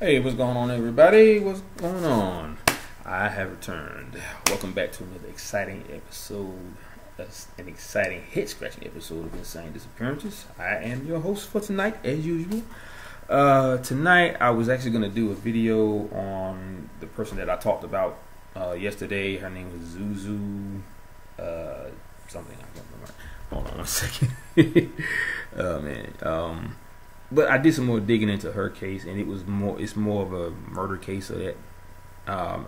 Hey, what's going on, everybody? What's going on? I have returned. Welcome back to another exciting episode. That's an exciting head-scratching episode of Insane Disappearances. I am your host for tonight, as usual. Tonight, I was actually going to do a video on the person that I talked about yesterday. Her name was Zuzu. Something I don't remember. Hold on one second. Oh man. But I did some more digging into her case, and it's more of a murder case, so that I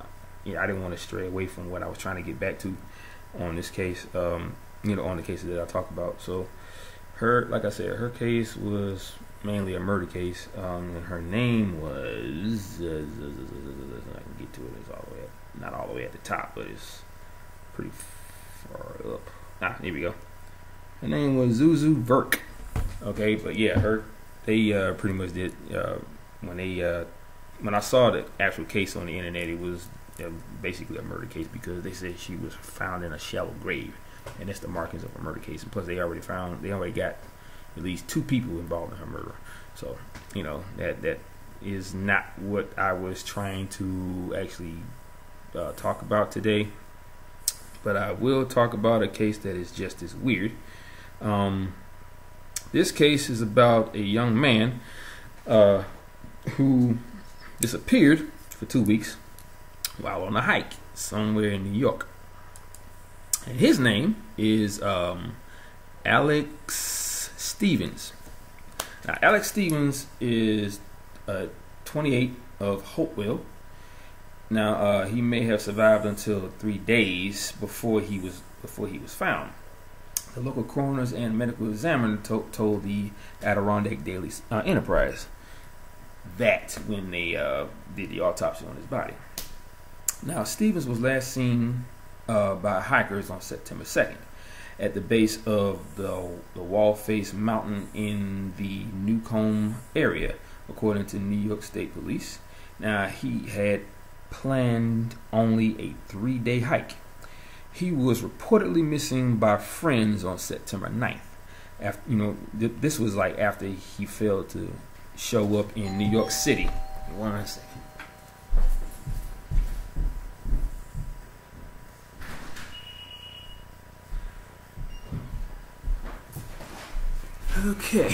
didn't want to stray away from what I was trying to get back to on this case, on the cases that I talked about. So like I said, her case was mainly a murder case, and her name was I can get to it. It's all the way not all the way at the top, but it's pretty far up. Here we go. Her name was Zuzu Verk. Okay, but yeah, they pretty much did when I saw the actual case on the internet, it was basically a murder case, because they said she was found in a shallow grave, and that's the markings of a murder case. And plus, they already got at least 2 people involved in her murder. So that is not what I was trying to actually talk about today. But I will talk about a case that is just as weird. This case is about a young man who disappeared for 2 weeks while on a hike somewhere in New York. And his name is Alex Stevens. Now, Alex Stevens is 28 of Hopewell. Now, he may have survived until 3 days before he was found. The local coroners and medical examiner told the Adirondack Daily Enterprise that when they did the autopsy on his body. Now, Stevens was last seen by hikers on September 2nd at the base of the Wall-Face Mountain in the Newcomb area, according to New York State Police. Now, he had planned only a 3-day hike. He was reportedly missing by friends on September 9th. After, this was like after he failed to show up in New York City. One second. Okay.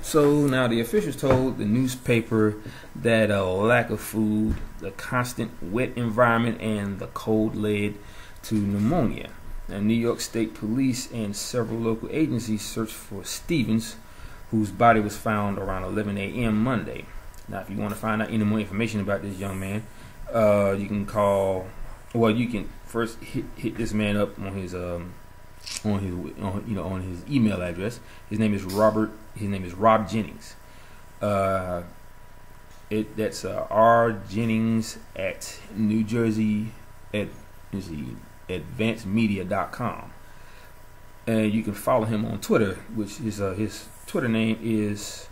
So now the officials told the newspaper that a lack of food, the constant wet environment, and the cold led to pneumonia. Now, New York State Police and several local agencies searched for Stevens, whose body was found around 11 a.m. Monday. Now, if you want to find out any more information about this young man, you can call. Well, you can first hit this man up on his on his email address. His name is Rob Jennings. That's R Jennings at New Jersey advancedmedia.com, and you can follow him on Twitter, which is his Twitter name is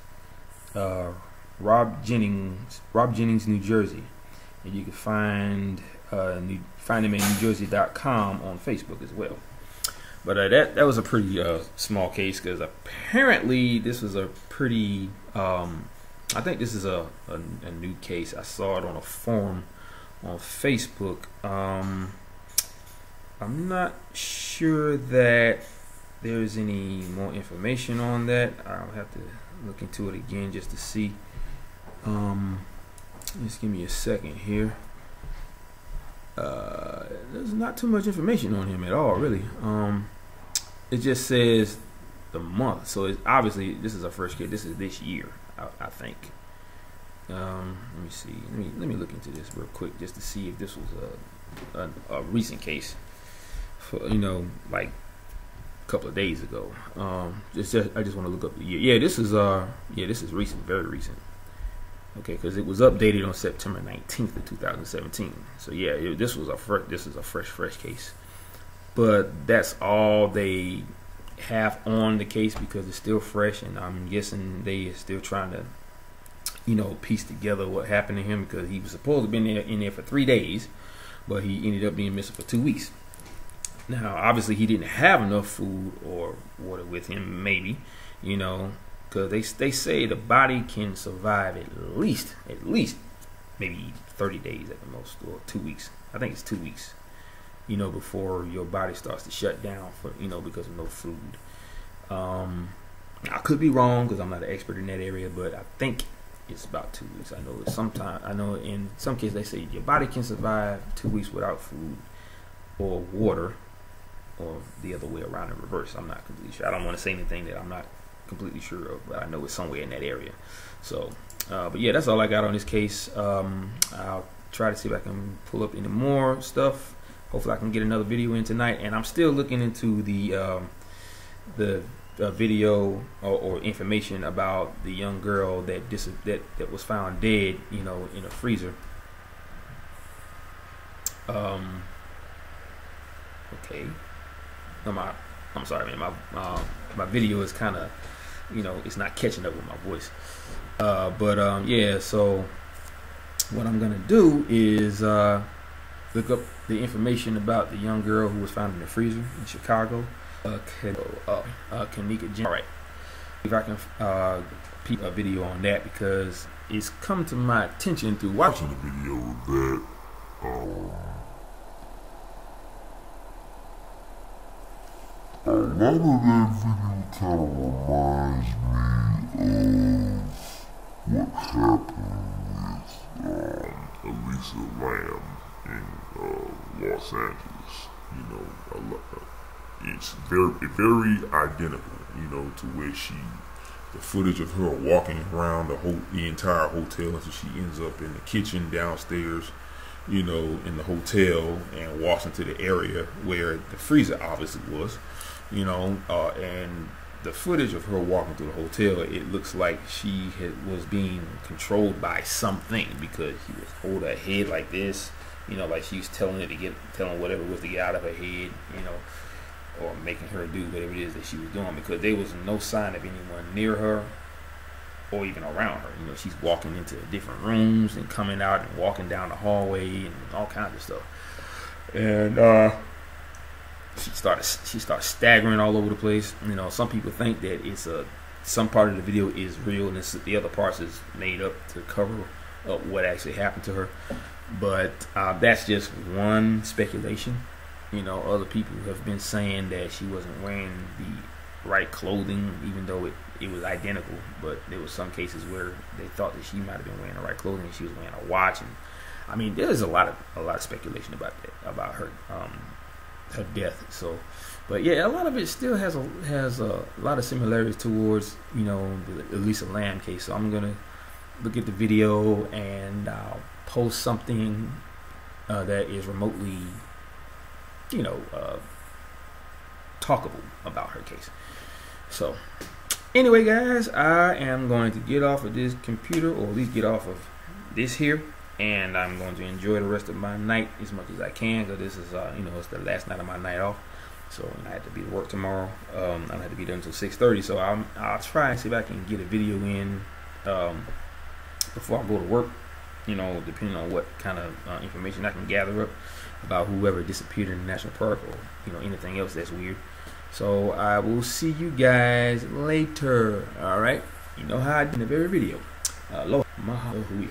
Rob Jennings New Jersey, and you can find him at newjersey.com on Facebook as well. But that was a pretty small case, because apparently this was a pretty I think this is a new case. I saw it on a forum on Facebook. I'm not sure that there's any more information on that. I'll have to look into it again just to see. Just give me a second here. There's not too much information on him at all, really. It just says the month, so it's obviously this is a first case. This is this year, I think. Let me see. Let me look into this real quick just to see if this was a recent case, for like a couple of days ago. I just want to look up the year. Yeah, this is recent, very recent. Okay, because it was updated on September 19th of 2017. So yeah, this is a fresh case. But that's all they have on the case, because it's still fresh, and I'm guessing they are still trying to, piece together what happened to him, because he was supposed to be in there for 3 days, but he ended up being missing for 2 weeks. Now, obviously, he didn't have enough food or water with him, maybe, because they say the body can survive at least maybe 30 days at the most, or 2 weeks. I think it's 2 weeks, you know, before your body starts to shut down for, you know, because of no food. I could be wrong because I'm not an expert in that area, but I think it's about 2 weeks. I know in some cases they say your body can survive 2 weeks without food or water, or the other way around in reverse. I'm not completely sure. I don't want to say anything that I'm not completely sure of, but I know it's somewhere in that area. So but yeah, that's all I got on this case. I'll try to see if I can pull up any more stuff. Hopefully I can get another video in tonight, and I'm still looking into the video or information about the young girl that was found dead, you know, in a freezer. Okay. I'm sorry, man. My video is kind of, you know, it's not catching up with my voice. Yeah. So what I'm gonna do is look up the information about the young girl who was found in the freezer in Chicago. Kanika Jim. All right. If I can peep a video on that, because it's come to my attention through watching the video that a lot of that video kind of reminds me of what happened with Elisa Lamb in Los Angeles. You know, it's very identical. You know, to where the footage of her walking around the entire hotel until she ends up in the kitchen downstairs, you know, in the hotel, and walks into the area where the freezer obviously was, you know, and the footage of her walking through the hotel, it looks like she was being controlled by something, because she was holding her head like this, you know, like she was telling whatever was to get out of her head, you know, or making her do whatever it is that she was doing, because there was no sign of anyone near her or even around her. You know, she's walking into different rooms and coming out and walking down the hallway and all kinds of stuff. And she started staggering all over the place. You know, some people think that it's some part of the video is real, and the other parts is made up to cover up what actually happened to her. But that's just one speculation. You know, other people have been saying that she wasn't wearing the right clothing, even though it was identical. But there was some cases where they thought that she might have been wearing the right clothing, and she was wearing a watch. And I mean, there's a lot of speculation about that, about her death. So, but yeah, a lot of it still has a lot of similarities towards, you know, the Elisa Lamb case. So I'm gonna look at the video and I'll post something that is remotely, you know, talkable about her case. So anyway, guys, I am going to get off of this computer, or at least get off of this here, and I'm going to enjoy the rest of my night as much as I can, because this is you know, it's the last night of my night off. So I have to be to work tomorrow. I have to be there until 6:30. So I'll try and see if I can get a video in before I go to work, you know, depending on what kind of information I can gather up about whoever disappeared in the national park, or, you know, anything else that's weird. So I will see you guys later. All right, you know how I did in the very video. Aloha, maha, hui.